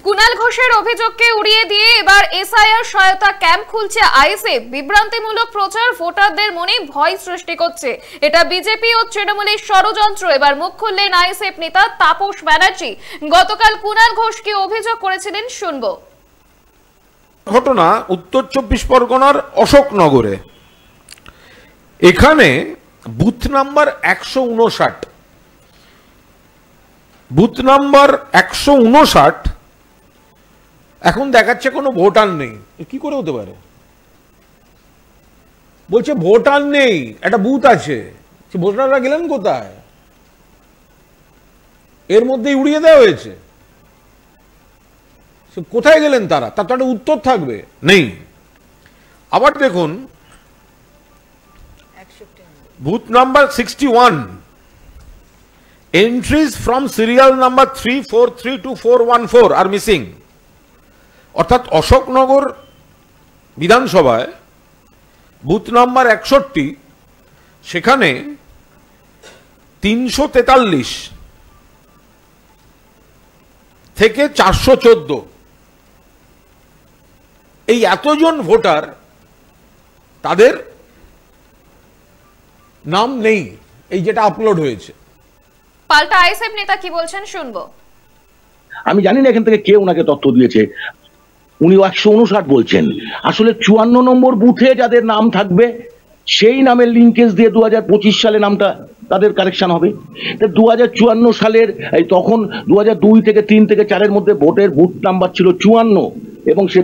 কুনাল ঘোষের অভিযোগকে উড়িয়ে দিয়ে এবার এসআইআর সহায়তা ক্যাম্প খুলছে আইএসএফ। বিভ্রান্তিমূলক প্রচার ভোটারদের মনে ভয় সৃষ্টি করছে, এটা বিজেপি ও তৃণমূলের ষড়যন্ত্র। এবার মুখ খুললেন আইএসএফ নেতা তাপস ব্যানার্জি। গতকাল কুনাল ঘোষকে অভিযোগ করেছিলেন, শুনবো। ঘটনা উত্তর 24 পরগনার অশোকনগরে। এখানে বুথ নাম্বার 159, বুথ নাম্বার 159 এখন দেখাচ্ছে কোনো ভোটার নেই। কি করে হতে পারে? বলছে ভোটার নেই, একটা বুথ আছে, ভোটাররা গেলেন কোথায়? এর মধ্যেই উড়িয়ে দেওয়া হয়েছে। কোথায় গেলেন তারা? তার তো একটা উত্তর থাকবে, নেই। আবার দেখুন booth number 61, entries from serial number 343 to 414 আর মিসিং। অর্থাৎ অশোকনগর বিধানসভায় বুথ নাম্বার 61, সেখানে 343 থেকে 414 এই এতজন ভোটার, তাদের নাম নেই, এই যেটা আপলোড হয়েছে। পাল্টা আইএসএফ নেতা কি বলছেন, শুনবো। আমি জানি না এখান থেকে কে ওনাকে তথ্য দিয়েছে। উনি 159 বলছেন, আসলে 54 নম্বর বুথে যাদের নাম থাকবে সেই নামের লিঙ্কেজ দিয়ে 2025 সালে নামটা তাদের কারেকশন হবে। 2054 সালের তখন 2002 থেকে 3 থেকে 4-এর মধ্যে ভোটের বুথ নাম্বার ছিল 54, এবং সে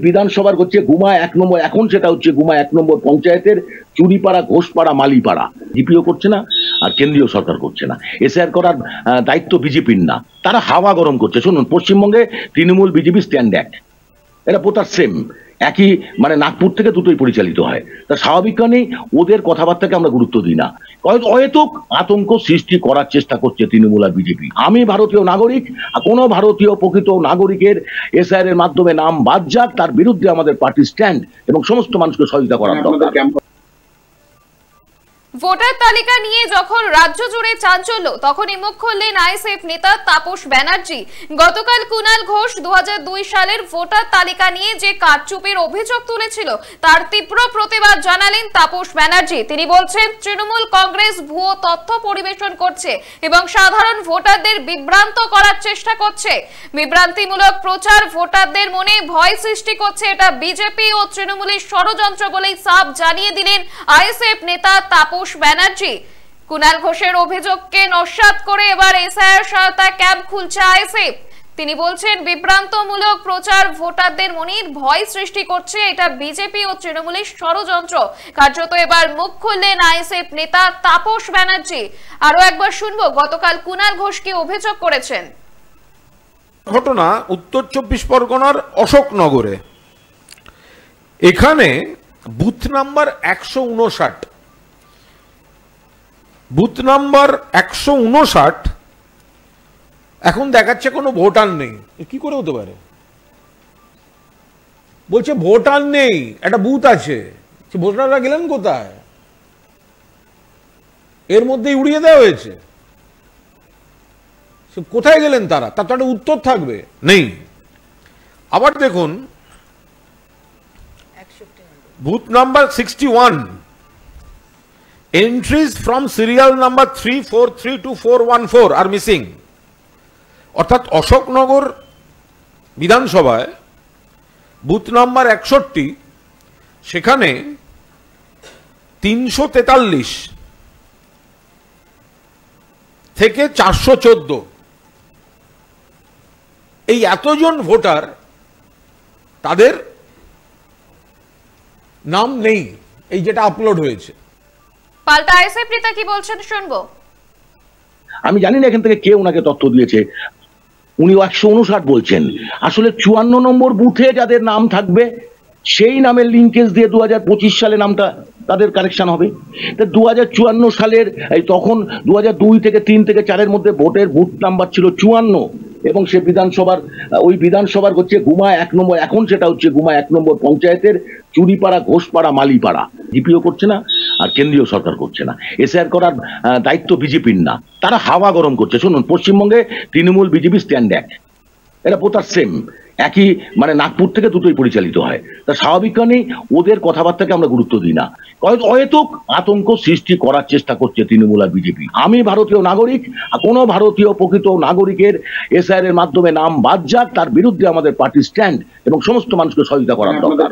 বিধানসভার হচ্ছে গুমা 1 নম্বর, এখন সেটা হচ্ছে গুমা 1 নম্বর পঞ্চায়েতের চুরিপাড়া, ঘোষপাড়া, মালিপাড়া। জিপিও করছে না, আর কেন্দ্রীয় সরকার করছে না। এসআইআর করার দায়িত্ব বিজেপির না, তারা হাওয়া গরম করছে। শুনুন, পশ্চিমবঙ্গে তৃণমূল বিজেপি স্ট্যান্ড এক, এটা বোতার সেম, একই, মানে নাগপুর থেকে দুটোই পরিচালিত হয়। তা স্বাভাবিক কারণেই ওদের কথাবার্তাকে আমরা গুরুত্ব দিই না। অহেতুক আতঙ্ক সৃষ্টি করার চেষ্টা করছে তৃণমূল আর বিজেপি। আমি ভারতীয় নাগরিক, কোনো ভারতীয় প্রকৃত নাগরিকের এসআইআর এর মাধ্যমে নাম বাদ যাক, তার বিরুদ্ধে আমাদের পার্টি স্ট্যান্ড, এবং সমস্ত মানুষকে সহযোগিতা করার দরকার। ভোটার তালিকা নিয়ে যখন রাজ্য জুড়ে চাঞ্চল্য, তখনই মুখ খুললেন আইএসএফ নেতা তাপস ব্যানার্জি। গতকাল কুনাল ঘোষ 2002 সালের ভোটার তালিকা নিয়ে যে কারচুপির অভিযোগ তুলেছিল, তার তীব্র প্রতিবাদ জানালেন তাপস ব্যানার্জি। তিনি বলছেন, তৃণমূল কংগ্রেস ভুয়ো তথ্য পরিবেশন করছে এবং সাধারণ ভোটারদের বিভ্রান্ত করার চেষ্টা করছে। বিভ্রান্তিমূলক প্রচার ভোটারদের মনে ভয় সৃষ্টি করছে, এটা বিজেপি ও তৃণমূলের ষড়যন্ত্র বলেই সাফ জানিয়ে দিলেন আইএসএফ নেতা তাপস ব্যানার্জি। কুনাল ঘোষের অভিযোগকে নস্যাৎ করে এবার এসআইআর সহায়তা ক্যাম্প খুলছে আইএসএফ। তিনি বলছেন, বিভ্রান্তমূলক প্রচার ভোটারদের মনে ভয় সৃষ্টি করছে, এটা বিজেপি ও তৃণমূলের ষড়যন্ত্র। কার্যত এবার মুখ খুললেন আইএসএফ নেতা তাপস ব্যানার্জি। আরো একবার শুনবো গতকাল কুনাল ঘোষ কি অভিযোগ করেছেন। ঘটনা উত্তর 24 পরগনার অশোকনগরে। এখানে বুথ নাম্বার 159, বুথ নাম্বার 159 এখন দেখাচ্ছে কোনো ভোটার নেই। কি করে হতে পারে? বলছে ভোটার নেই, একটা বুথ আছে, ভোটাররা গেলেন কোথায়? এর মধ্যেই উড়িয়ে দেওয়া হয়েছে। কোথায় গেলেন তারা? তার তো একটা উত্তর থাকবে, নেই। আবার দেখুন booth number 61, entries from serial number 343 to 414 আর মিসিং। অর্থাৎ অশোকনগর বিধানসভায় বুথ নাম্বার 61, সেখানে 343 থেকে 414 এই এতজন ভোটার, তাদের নাম নেই, এই যেটা আপলোড হয়েছে। পাল্টা আইএসএফ নেতা কি বলছেন, শুনবো। আমি জানি না এখান থেকে কে ওনাকে তথ্য দিয়েছে। উনি 159 বলছেন, আসলে 54 নম্বর বুথে যাদের নাম থাকবে সেই নামের লিঙ্কেজ দিয়ে 2025 সালে নামটা তাদের কারেকশন হবে। 2054 সালের তখন 2002 থেকে 3 থেকে 4-এর মধ্যে ভোটের বুথ নাম্বার ছিল 54, এবং সে বিধানসভার হচ্ছে গুমা 1 নম্বর, এখন সেটা হচ্ছে গুমা 1 নম্বর পঞ্চায়েতের চুরিপাড়া, ঘোষপাড়া, মালিপাড়া। জিপিও করছে না, আর কেন্দ্রীয় সরকার করছে না। এসআইআর করার দায়িত্ব বিজেপির না, তারা হাওয়া গরম করছে। শুনুন, পশ্চিমবঙ্গে তৃণমূল বিজেপি স্ট্যান্ড এক, এটা বোতার সেম, একই মানে নাগপুর থেকে দুটোই পরিচালিত হয়। তা স্বাভাবিক কারণেই ওদের কথাবার্তাকে আমরা গুরুত্ব দিই না। হয়তো আতঙ্ক সৃষ্টি করার চেষ্টা করছে তৃণমূল আর বিজেপি। আমি ভারতীয় নাগরিক, কোনো ভারতীয় প্রকৃত নাগরিকের এসআইআর এর মাধ্যমে নাম বাদ যাক, তার বিরুদ্ধে আমাদের পার্টি স্ট্যান্ড এবং সমস্ত মানুষকে সহযোগিতা করার দরকার।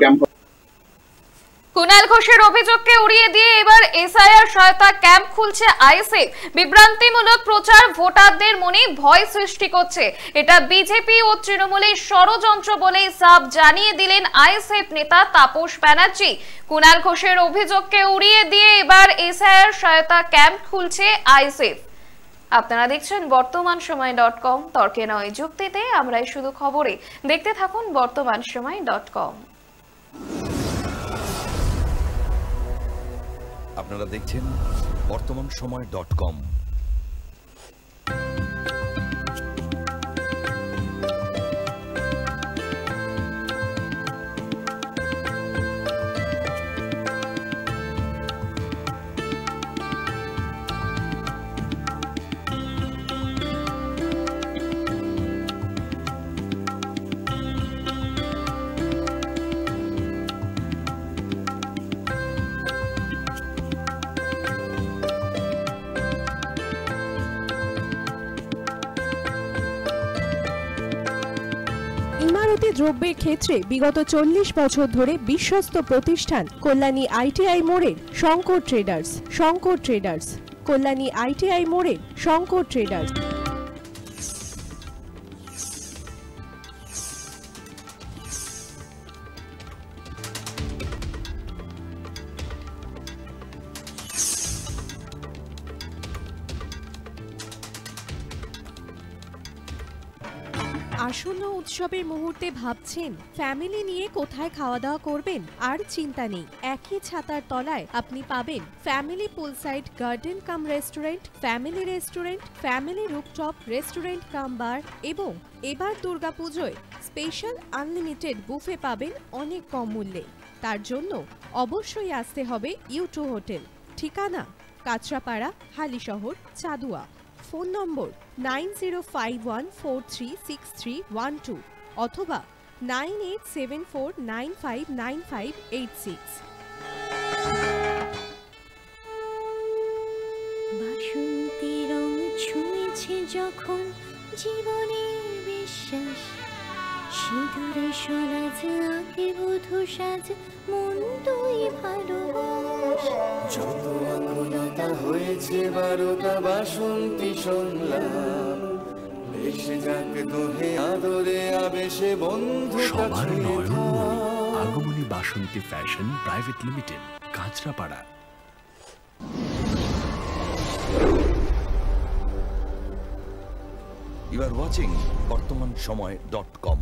কুণাল ঘোষের অভিযোগকে উড়িয়ে দিয়ে এবার এসআইআর সহায়তা ক্যাম্প খুলছে আইএসএফ। বিভ্রান্তিমূলক প্রচার ভোটারদের মনে ভয় সৃষ্টি করছে, এটা বিজেপি ও তৃণমূলের ষড়যন্ত্র বলে সাফ জানিয়ে দিলেন আইএসএফ নেতা তাপস ব্যানার্জি। কুণাল ঘোষের অভিযোগকে উড়িয়ে দিয়ে এবার এসআইআর সহায়তা ক্যাম্প খুলছে আইএসএফ। আপনারা দেখছেন বর্তমানসময়.com, তর্কে নয় যুক্তিতে আমরাই শুধু খবরে। দেখতে থাকুন বর্তমানসময়.com। আপনারা দেখছেন বর্তমানসময়.com। ইমারতি দ্রব্যের ক্ষেত্রে বিগত 40 বছর ধরে বিশ্বস্ত প্রতিষ্ঠান কল্যাণী আইটিআই মোড়ের Shankar traders. Shankar traders, Kalyani ITI মোড়ের শঙ্কর ট্রেডার্স। আসন্ন উৎসবের মুহূর্তে ভাবছেন ফ্যামিলি নিয়ে কোথায় খাওয়া দাওয়া করবেন? আর চিন্তা নেই, একই ছাতার তলায় আপনি পাবেন family poolside garden cum restaurant, family rooftop restaurant cum bar এবং এবার দুর্গাপুজোয় স্পেশাল আনলিমিটেড বুফে পাবেন অনেক কম মূল্যে। তার জন্য অবশ্যই আসতে হবে ইউ2 হোটেল। ঠিকানা কাঁচরাপাড়া, হালিশহর, চাদুয়া। ফোন নম্বর 9051436312 অথবা 9874959586। বাসন্তী রং ছুঁয়েছে যখন জীবনের বিশ্বাস, সিঁদুরে সরাজ আঁকে বধূ সাজ, মন তুই ভালোবাস। যত আকুলতা হয়েছে বারোটা বাসন্তী সংলাপ, ভেসে যাক দোহে আদরে আবেশে বন্ধু সবার Nayanmoni Agomoni Basanti fashion private limited, Kanchrapara. You are watching বর্তমানসময়.com।